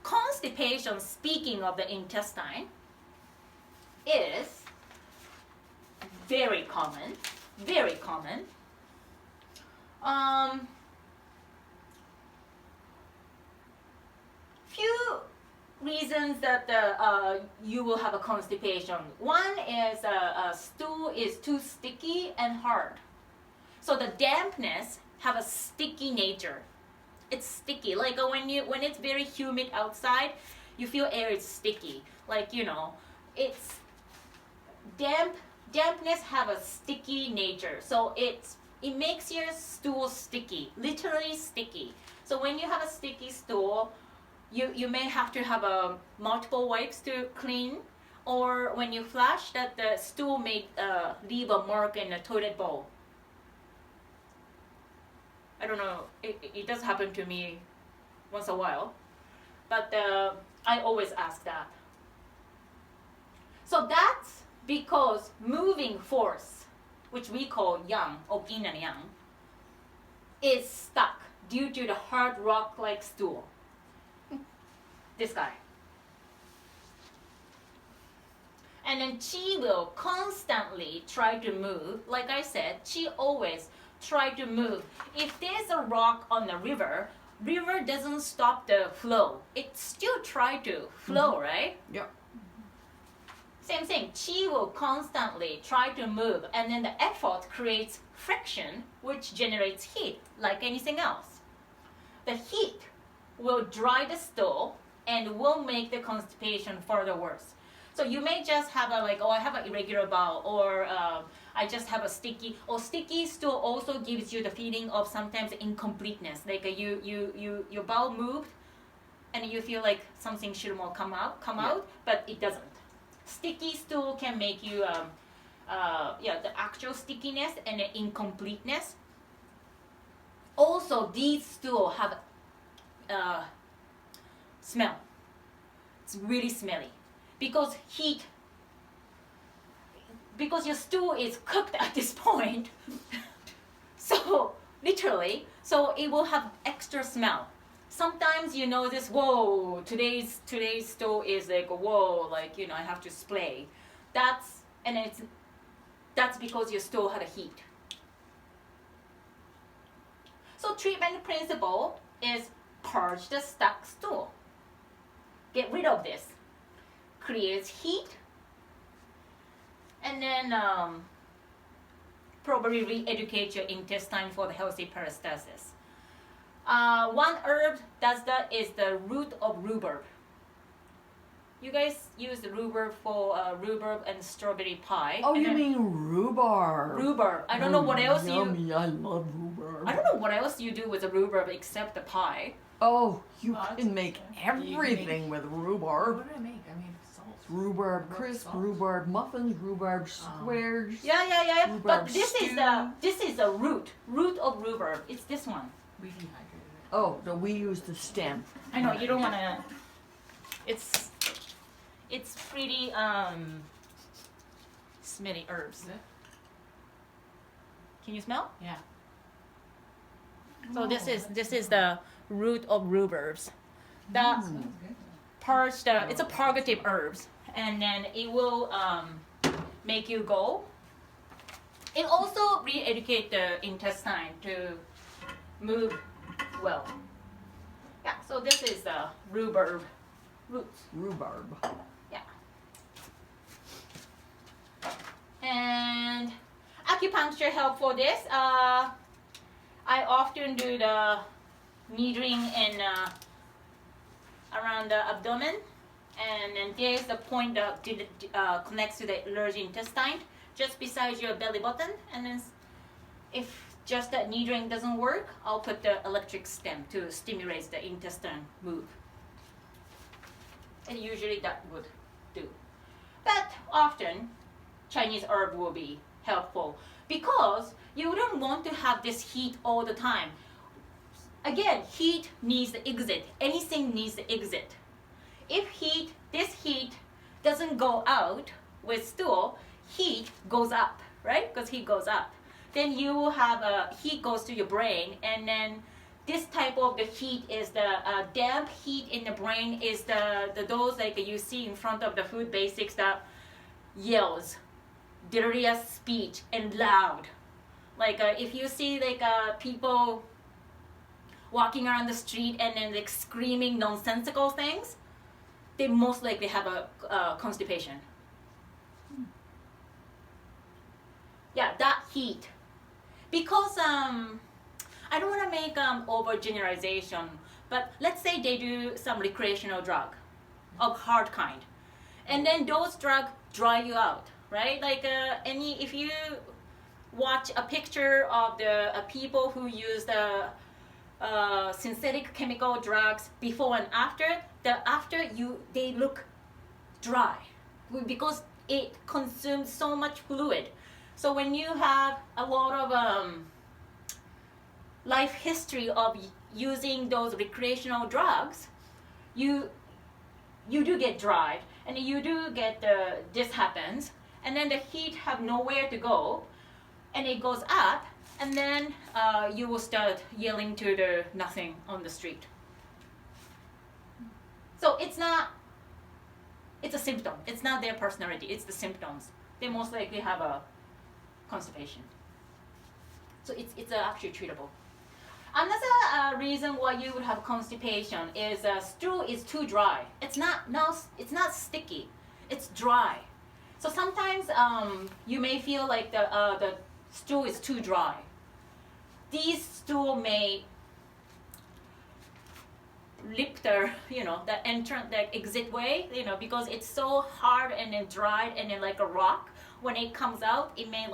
constipation, speaking of the intestine, is very common, very common. Few reasons that you will have a constipation. One is stool is too sticky and hard. So the dampness have a sticky nature. It's sticky. Like when it's very humid outside, you feel air is sticky. Like, you know, it's dampness have a sticky nature. So it makes your stool sticky, literally sticky. So when you have a sticky stool, you may have to have multiple wipes to clean, or when you flush, that the stool may leave a mark in the toilet bowl. I don't know, it does happen to me once a while, but I always ask that. So that's because moving force, which we call yang, or yin and yang, is stuck due to the hard rock-like stool. This guy. And then Qi will constantly try to move. Like I said, Qi always try to move. If there's a rock on the river doesn't stop the flow. It still try to flow, right? Yeah. Same thing. Qi will constantly try to move, and then the effort creates friction, which generates heat, like anything else. The heat will dry the stool and will make the constipation further worse. So you may just have I have an irregular bowel, or I just have a sticky stool also gives you the feeling of sometimes incompleteness. Like your bowel moved and you feel like something should more come out, but it doesn't. Sticky stool can make you the actual stickiness and the incompleteness. Also, these stool have smell. It's really smelly because your stool is cooked at this point. So literally, so it will have extra smell. Sometimes you know this, whoa, today's stool is like, whoa, like, you know, I have to spray. That's because your stool had a heat. So treatment principle is purge the stuck stool. Get rid of this. Creates heat. And then probably re-educate your intestine for the healthy peristalsis. One herb does that is the root of rhubarb. You guys use the rhubarb for rhubarb and strawberry pie. Oh, you mean rhubarb? Rhubarb. I don't know what else yummy. I love rhubarb. I don't know what else you do with the rhubarb except the pie. Oh, you can make everything with rhubarb. What do I make? I made salt. Rhubarb crisp, rhubarb muffins, rhubarb squares. Yeah. Rhubarb But this stew. is the root of rhubarb. It's this one. We dehydrated it. Oh, no, we use the stem. I know you don't want to. It's pretty smelly herbs. Is it? Can you smell? Yeah. So this is the root of rhubarbs. That Smells good. purge the. It's a purgative herbs, and then it will make you go. It also re-educate the intestine to move well. Yeah. So this is the rhubarb roots. Rhubarb. Yeah. And acupuncture help for this. I often do the needling in around the abdomen, and then there's the point that connects to the large intestine, just beside your belly button. And then, if just that needling doesn't work, I'll put the electric stem to stimulate the intestine move. And usually that would do. But often, Chinese herb will be helpful because you don't want to have this heat all the time. Again, heat needs the exit. Anything needs the exit. If this heat doesn't go out with stool, heat goes up, right? Because heat goes up. Then you will have heat goes to your brain, and then this type of the heat is the damp heat in the brain is the those like you see in front of the food basics that yells, delirious speech, and loud. Like if you see like people walking around the street and then like screaming nonsensical things, they most likely have a constipation. Yeah, that heat. Because I don't want to make overgeneralization, but let's say they do some recreational drug of hard kind, and then those drugs dry you out, right? Like if you watch a picture of the people who use the synthetic chemical drugs before and after, they look dry because it consumes so much fluid. So when you have a lot of life history of using those recreational drugs, you do get dried, and you do get this happens, and then the heat have nowhere to go, and it goes up, and then you will start yelling to the nothing on the street. So it's a symptom. It's not their personality. It's the symptoms. They most likely have a constipation. So it's actually treatable. Another reason why you would have constipation is stool is too dry. It's not sticky. It's dry. So sometimes you may feel like the stool is too dry. These stool may lip the the exit way, because it's so hard and then dried and then like a rock. When it comes out, it may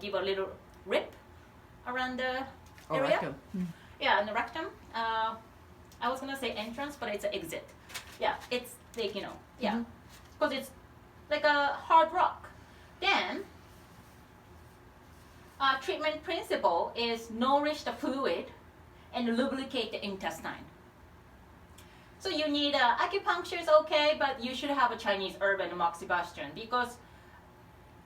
give a little rip around the area. Rectum. Yeah, and the rectum. I was gonna say entrance, but it's an exit. Yeah, it's like yeah, because it's like a hard rock. Then treatment principle is nourish the fluid and lubricate the intestine. So you need acupuncture is okay, but you should have a Chinese herb and amoxibustion, because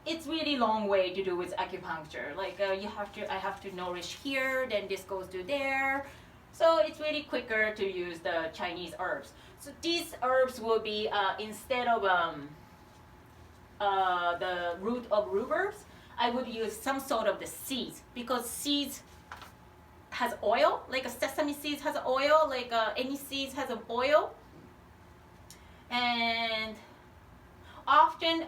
it's really long way to do with acupuncture. Like I have to nourish here, then this goes to there. So it's really quicker to use the Chinese herbs. So these herbs will be instead of the root of rhubarbs, I would use some sort of the seeds, because seeds has oil, like a sesame seeds has oil, like any seeds has an oil. And often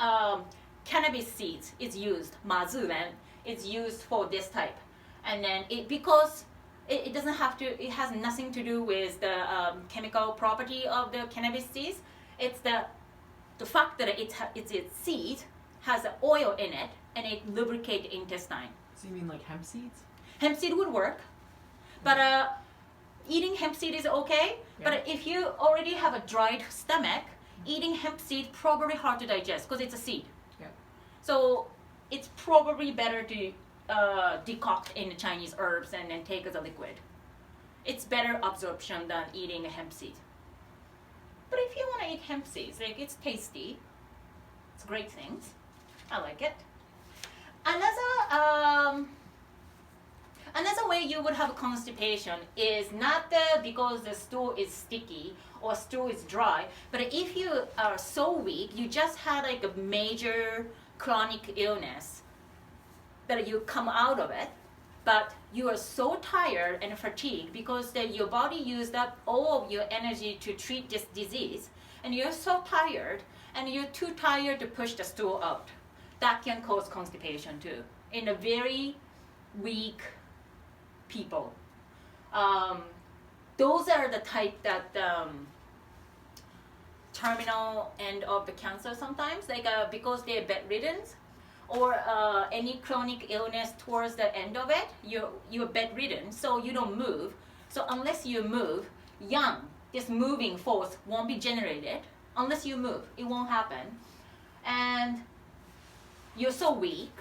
cannabis seeds is used, mazuren is used for this type. And then because it doesn't have to, it has nothing to do with the chemical property of the cannabis seeds. It's the fact that its seed has oil in it, and it lubricates the intestine. So you mean like hemp seeds? Hemp seed would work, but eating hemp seed is okay. Yeah. But if you already have a dried stomach, eating hemp seed probably hard to digest because it's a seed. Yeah. So it's probably better to decoct in the Chinese herbs and then take as a liquid. It's better absorption than eating a hemp seed. But if you want to eat hemp seeds, like it's tasty, it's great things. I like it. Another way you would have constipation is not because the stool is sticky or stool is dry, but if you are so weak, you just had like a major chronic illness that you come out of it, but you are so tired and fatigued because your body used up all of your energy to treat this disease, and you're so tired and you're too tired to push the stool out. That can cause constipation too in a very weak people. Those are the type that terminal end of the cancer sometimes, like because they're bedridden or any chronic illness towards the end of it, you're bedridden, so you don't move. So unless you move, this moving force won't be generated. Unless you move, it won't happen. And you're so weak,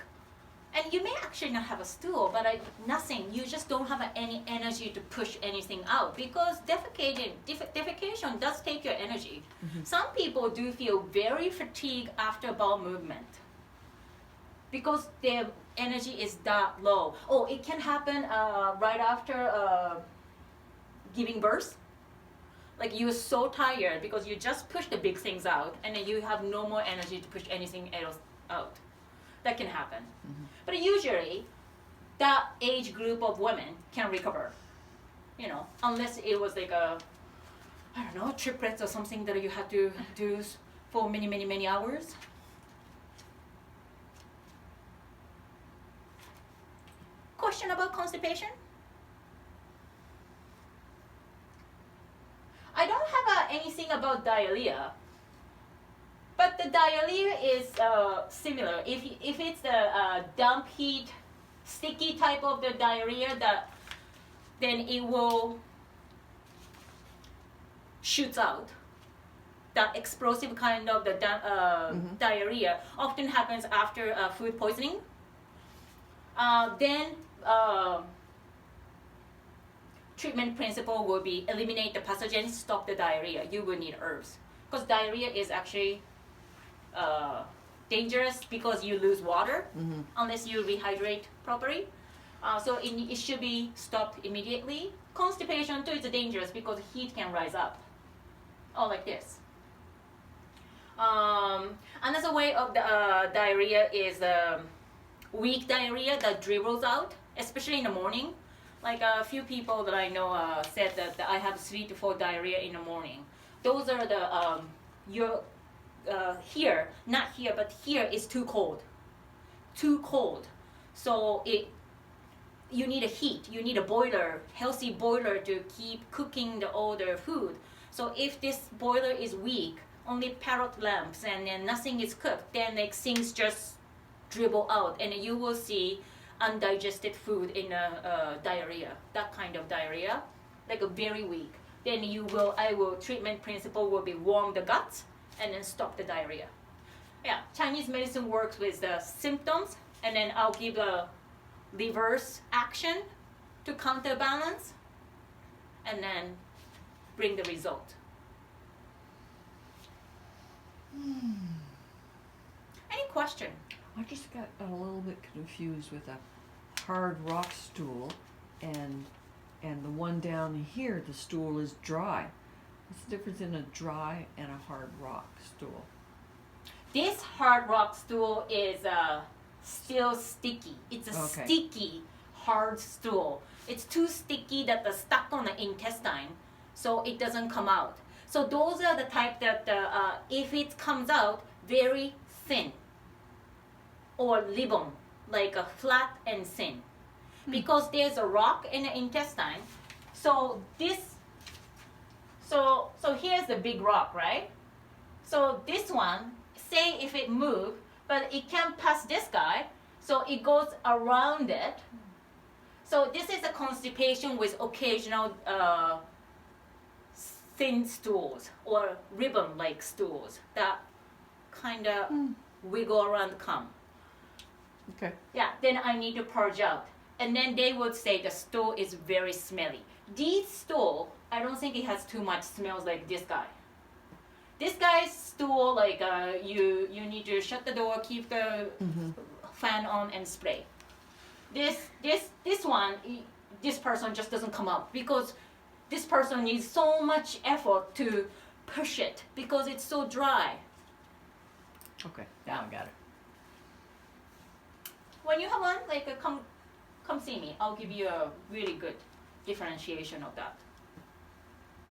and you may actually not have a stool, but nothing. You just don't have any energy to push anything out, because defecation does take your energy. Mm-hmm. Some people do feel very fatigued after bowel movement because their energy is that low. Oh, it can happen right after giving birth. Like you're so tired because you just push the big things out and then you have no more energy to push anything else out. That can happen. Mhm. But usually that age group of women can recover. You know, unless it was like a, I don't know, triplets or something that you had to do for many, many, many hours. Question about constipation? I don't have anything about diarrhea, but the diarrhea is similar. If it's the damp heat, sticky type of the diarrhea, then it will shoot out. That explosive kind of the diarrhea often happens after food poisoning. Then treatment principle will be eliminate the pathogens, stop the diarrhea. You will need herbs because diarrhea is actually dangerous because you lose water unless you rehydrate properly. So it should be stopped immediately. Constipation too is dangerous because heat can rise up. Oh, like this. Another way of the diarrhea is weak diarrhea that dribbles out, especially in the morning. Like a few people that I know said that I have 3 to 4 diarrhea in the morning. Those are the here, not here, but here is too cold. Too cold. So you need a heat. You need a boiler, healthy boiler to keep cooking all the food. So if this boiler is weak, only parrot lamps and then nothing is cooked, then like things just dribble out and you will see undigested food in diarrhea, that kind of diarrhea, like a very weak. Then treatment principle will be warm the guts and then stop the diarrhea. Yeah, Chinese medicine works with the symptoms and then I'll give a reverse action to counterbalance and then bring the result. Any question? I just got a little bit confused with a hard rock stool and the one down here, the stool is dry. What's the difference in a dry and a hard rock stool? This hard rock stool is still sticky. It's a sticky hard stool. It's too sticky that it's stuck on the intestine, so it doesn't come out. So those are the type that if it comes out very thin or ribbon, like a flat and thin, because there's a rock in the intestine. So here's the big rock, right? So this one, say if it moves, but it can't pass this guy, so it goes around it. So this is a constipation with occasional thin stools or ribbon-like stools that kind of wiggle around come. Okay. Yeah, then I need to purge out. And then they would say the stool is very smelly. This stool, I don't think it has too much smells like this guy. This guy's stool, like you need to shut the door, keep the fan on, and spray. This one, this person just doesn't come up because this person needs so much effort to push it because it's so dry. Okay, now I got it. When you have one, like come see me. I'll give you a really good differentiation of that.